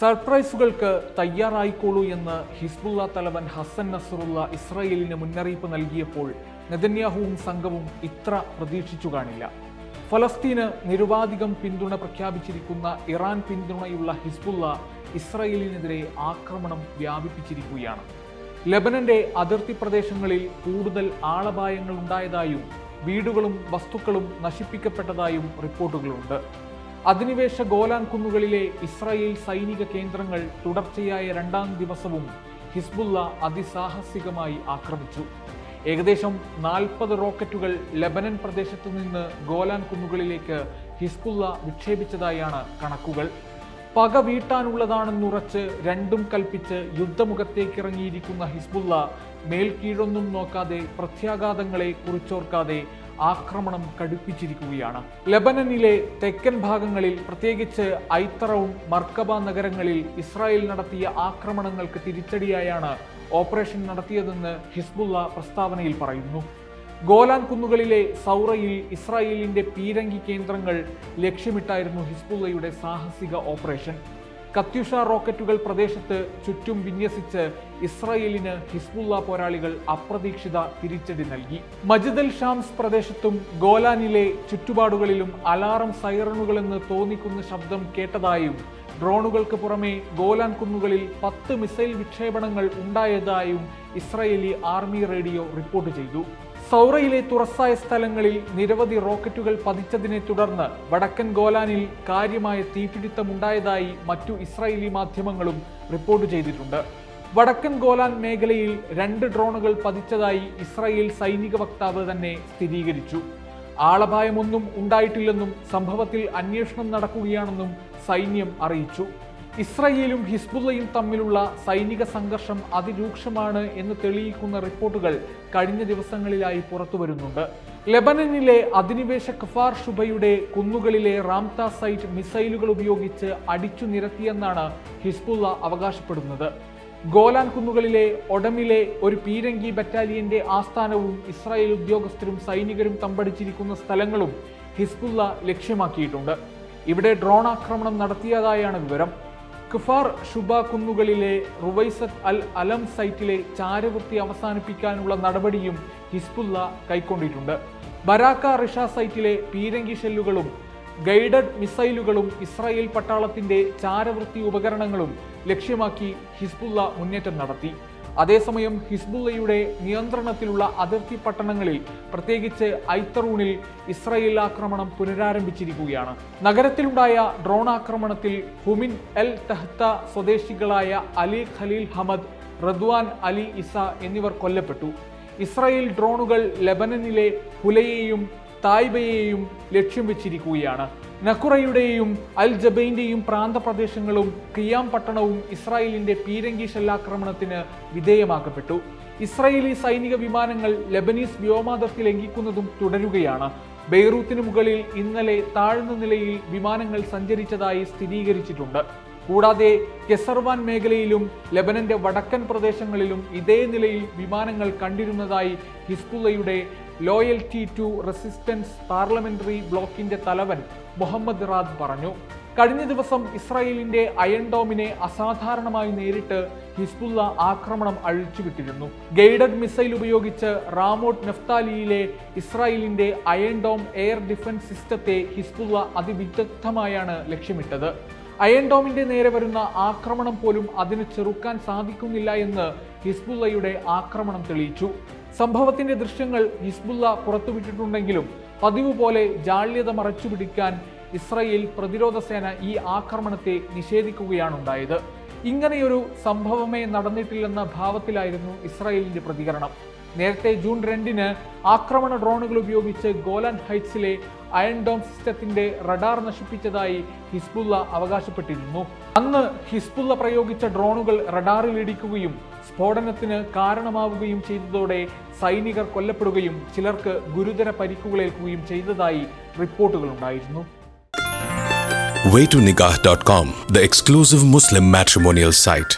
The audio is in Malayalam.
സർപ്രൈസുകൾക്ക് തയ്യാറായിക്കോളൂ എന്ന് ഹിസ്ബുള്ള തലവൻ ഹസൻ നസ്റുള്ള ഇസ്രായേലിന് മുന്നറിയിപ്പ് നൽകിയപ്പോൾ നെതന്യാഹുവും സംഘവും ഇത്ര പ്രതീക്ഷിച്ചു കാണില്ല. ഫലസ്തീന് നിരുപാധികം പിന്തുണ പ്രഖ്യാപിച്ചിരിക്കുന്ന ഇറാൻ പിന്തുണയുള്ള ഹിസ്ബുള്ള ഇസ്രായേലിനെതിരെ ആക്രമണം വ്യാപിപ്പിച്ചിരിക്കുകയാണ്. ലെബനന്റെ അതിർത്തി പ്രദേശങ്ങളിൽ കൂടുതൽ ആളപായങ്ങൾ ഉണ്ടായതായും വീടുകളും വസ്തുക്കളും നശിപ്പിക്കപ്പെട്ടതായും റിപ്പോർട്ടുകളുണ്ട്. അധിനിവേശ ഗോലാൻ കുന്നുകളിലെ ഇസ്രായേൽ സൈനിക കേന്ദ്രങ്ങൾ തുടർച്ചയായ രണ്ടാം ദിവസവും ഹിസ്ബുള്ള അതിസാഹസികമായി ആക്രമിച്ചു. ഏകദേശം 40 റോക്കറ്റുകൾ ലെബനൻ പ്രദേശത്തു നിന്ന് ഗോലാൻ കുന്നുകളിലേക്ക് ഹിസ്ബുള്ള വിക്ഷേപിച്ചതായാണ് കണക്കുകൾ. പക വീട്ടാനുള്ളതാണെന്നുറച്ച് രണ്ടും കൽപ്പിച്ച് യുദ്ധമുഖത്തേക്കിറങ്ങിയിരിക്കുന്ന ഹിസ്ബുള്ള മേൽക്കീഴൊന്നും നോക്കാതെ പ്രത്യാഘാതങ്ങളെ കുറിച്ചോർക്കാതെ ആക്രമണം കടുപ്പിച്ചിരിക്കുകയാണ്. ലെബനനിലെ തെക്കൻ ഭാഗങ്ങളിൽ പ്രത്യേകിച്ച് ഐത്തറവും മർക്കബ നഗരങ്ങളിൽ ഇസ്രായേൽ നടത്തിയ ആക്രമണങ്ങൾക്ക് തിരിച്ചടിയായാണ് ഓപ്പറേഷൻ നടത്തിയതെന്ന് ഹിസ്ബുള്ള പ്രസ്താവനയിൽ പറയുന്നു. ഗോലാൻ കുന്നുകളിലെ സൗറയിൽ ഇസ്രായേലിന്റെ പീരങ്കി കേന്ദ്രങ്ങൾ ലക്ഷ്യമിട്ടായിരുന്നു ഹിസ്ബുള്ളയുടെ സാഹസിക ഓപ്പറേഷൻ. കത്യുഷ റോക്കറ്റുകൾ പ്രദേശത്ത് ചുറ്റും വിന്യസിച്ച് ഇസ്രായേലിന് ഹിസ്ബുള്ള പോരാളികൾ അപ്രതീക്ഷിത തിരിച്ചടി നൽകി. മജിദൽ ഷാംസ് പ്രദേശത്തും ഗോലാനിലെ ചുറ്റുപാടുകളിലും അലാറം സൈറണുകളെന്ന് തോന്നിക്കുന്ന ശബ്ദം കേട്ടതായും ഡ്രോണുകൾക്ക് പുറമെ ഗോലാൻ കുന്നുകളിൽ 10 മിസൈൽ വിക്ഷേപണങ്ങൾ ഉണ്ടായതായും ഇസ്രായേലി ആർമി റേഡിയോ റിപ്പോർട്ട് ചെയ്തു. സൗറയിലെ തുറസായ സ്ഥലങ്ങളിൽ നിരവധി റോക്കറ്റുകൾ പതിച്ചതിനെ തുടർന്ന് വടക്കൻ ഗോലാനിൽ കാര്യമായ തീപിടുത്തമുണ്ടായതായി മറ്റു ഇസ്രായേലി മാധ്യമങ്ങളും റിപ്പോർട്ട് ചെയ്തിട്ടുണ്ട്. വടക്കൻ ഗോലാൻ മേഖലയിൽ 2 ഡ്രോണുകൾ പതിച്ചതായി ഇസ്രായേൽ സൈനിക വക്താവ് തന്നെ സ്ഥിരീകരിച്ചു. ആളപായമൊന്നും ഉണ്ടായിട്ടില്ലെന്നും സംഭവത്തിൽ അന്വേഷണം നടക്കുകയാണെന്നും സൈന്യം അറിയിച്ചു. ഇസ്രായേലും ഹിസ്ബുള്ളയും തമ്മിലുള്ള സൈനിക സംഘർഷം അതിരൂക്ഷമാണ് എന്ന് തെളിയിക്കുന്ന റിപ്പോർട്ടുകൾ കഴിഞ്ഞ ദിവസങ്ങളിലായി പുറത്തുവരുന്നുണ്ട്. ലെബനനിലെ അധിനിവേശ കഫാർ ഷുബയുടെ കുന്നുകളിലെ റാംത സൈറ്റ് മിസൈലുകൾ ഉപയോഗിച്ച് അടിച്ചു നിരത്തിയെന്നാണ് ഹിസ്ബുള്ള അവകാശപ്പെടുന്നത്. ഗോലാൻ കുന്നുകളിലെ ഒഡമിലെ ഒരു പീരങ്കി ബറ്റാലിയന്റെ ആസ്ഥാനവും ഇസ്രായേൽ ഉദ്യോഗസ്ഥരും സൈനികരും തമ്പടിച്ചിരിക്കുന്ന സ്ഥലങ്ങളും ഹിസ്ബുള്ള ലക്ഷ്യമാക്കിയിട്ടുണ്ട്. ഇവിടെ ഡ്രോൺ ആക്രമണം നടത്തിയതായാണ് വിവരം. കഫാർ ഷുബ കുന്നുകളിലെ റുവൈസത്ത് അൽ അലം സൈറ്റിലെ ചാരവൃത്തി അവസാനിപ്പിക്കാനുള്ള നടപടിയും ഹിസ്ബുള്ള കൈക്കൊണ്ടിട്ടുണ്ട്. ബരാക്ക റിഷ സൈറ്റിലെ പീരങ്കി ഷെല്ലുകളും ഗൈഡഡ് മിസൈലുകളും ഇസ്രായേൽ പട്ടാളത്തിന്റെ ചാരവൃത്തി ഉപകരണങ്ങളും ലക്ഷ്യമാക്കി ഹിസ്ബുള്ള മുന്നേറ്റം നടത്തി. അതേസമയം ഹിസ്ബുള്ളയുടെ നിയന്ത്രണത്തിലുള്ള അതിർത്തി പട്ടണങ്ങളിൽ പ്രത്യേകിച്ച് ഐത്തറൂണിൽ ഇസ്രായേൽ ആക്രമണം പുനരാരംഭിച്ചിരിക്കുകയാണ്. നഗരത്തിലുണ്ടായ ഡ്രോൺ ആക്രമണത്തിൽ ഹുമിൻ എൽ തഹ്ത സ്വദേശികളായ അലി ഖലീൽ ഹമദ്, റദ്വാൻ അലി ഇസ എന്നിവർ കൊല്ലപ്പെട്ടു. ഇസ്രായേൽ ഡ്രോണുകൾ ലെബനനിലെ ഹുലയെയും തായ്ബയെയും ലക്ഷ്യം വെച്ചിരിക്കുകയാണ്. നഖുറയുടെയും അൽ ജബൈന്റെയും പ്രാന്തപ്രദേശങ്ങളും ഖിയാം പട്ടണവും ഇസ്രായേലിന്റെ പീരങ്കി ഷെല്ലാക്രമണത്തിന് വിധേയമാക്കപ്പെട്ടു. ഇസ്രായേലി സൈനിക വിമാനങ്ങൾ ലെബനീസ് വ്യോമാതിർത്തി ലംഘിക്കുന്നതും തുടരുകയാണ്. ബെയ്റൂത്തിന് മുകളിൽ ഇന്നലെ താഴ്ന്ന നിലയിൽ വിമാനങ്ങൾ സഞ്ചരിച്ചതായി സ്ഥിരീകരിച്ചിട്ടുണ്ട്. കൂടാതെ കെസർവാൻ മേഖലയിലും ലെബനന്റെ വടക്കൻ പ്രദേശങ്ങളിലും ഇതേ നിലയിൽ വിമാനങ്ങൾ കണ്ടിരുന്നതായി ഹിസ്ബുള്ളയുടെ ലോയൽറ്റി ടു റെസിസ്റ്റൻസ് പാർലമെന്ററി ബ്ലോക്കിന്റെ തലവൻ മുഹമ്മദ് റാദ് പറഞ്ഞു. കഴിഞ്ഞ ദിവസം ഇസ്രായേലിന്റെ അയൺ ഡോമിനെ അസാധാരണമായി നേരിട്ട് ഹിസ്ബുള്ള ആക്രമണം അഴിച്ചുവിട്ടിരുന്നു. ഗൈഡഡ് മിസൈൽ ഉപയോഗിച്ച് റാമോട്ട് നഫ്താലിയിലെ ഇസ്രായേലിന്റെ അയൺ ഡോം എയർ ഡിഫൻസ് സിസ്റ്റത്തെ ഹിസ്ബുള്ള അതിവിദഗ്ധമായാണ് ലക്ഷ്യമിട്ടത്. അയൺ ഡോമിന്റെ നേരെ വരുന്ന ആക്രമണം പോലും അതിന് ചെറുക്കാൻ സാധിക്കുന്നില്ല എന്ന് ഹിസ്ബുള്ളയുടെ ആക്രമണം തെളിയിച്ചു. സംഭവത്തിന്റെ ദൃശ്യങ്ങൾ ഹിസ്ബുള്ള പുറത്തുവിട്ടിട്ടുണ്ടെങ്കിലും പതിവ് പോലെ ജാള്യത മറച്ചുപിടിക്കാൻ ഇസ്രായേൽ പ്രതിരോധ സേന ഈ ആക്രമണത്തെ നിഷേധിക്കുകയാണുണ്ടായത്. ഇങ്ങനെയൊരു സംഭവമേ നടന്നിട്ടില്ലെന്ന ഭാവത്തിലായിരുന്നു ഇസ്രായേലിന്റെ പ്രതികരണം. നേരത്തെ ജൂൺ 2-ന് ആക്രമണ ഡ്രോണുകൾ ഉപയോഗിച്ച് ഗോലാൻ ഹൈറ്റ്സിലെ അയൺ ഡോം സിസ്റ്റത്തിന്റെ റഡാർ നശിപ്പിച്ചതായി ഹിസ്ബുള്ള അവകാശപ്പെട്ടിരുന്നു. അന്ന് ഹിസ്ബുള്ള പ്രയോഗിച്ച ഡ്രോണുകൾ റഡാറിൽ ഇടിക്കുകയും സ്ഫോടനത്തിന് കാരണമാവുകയും ചെയ്തതോടെ സൈനികർ കൊല്ലപ്പെടുകയും ചിലർക്ക് ഗുരുതര പരിക്കുകളേൽക്കുകയും ചെയ്തതായി റിപ്പോർട്ടുകളുണ്ടായിരുന്നു. Waytonikah.com, the exclusive Muslim matrimonial site.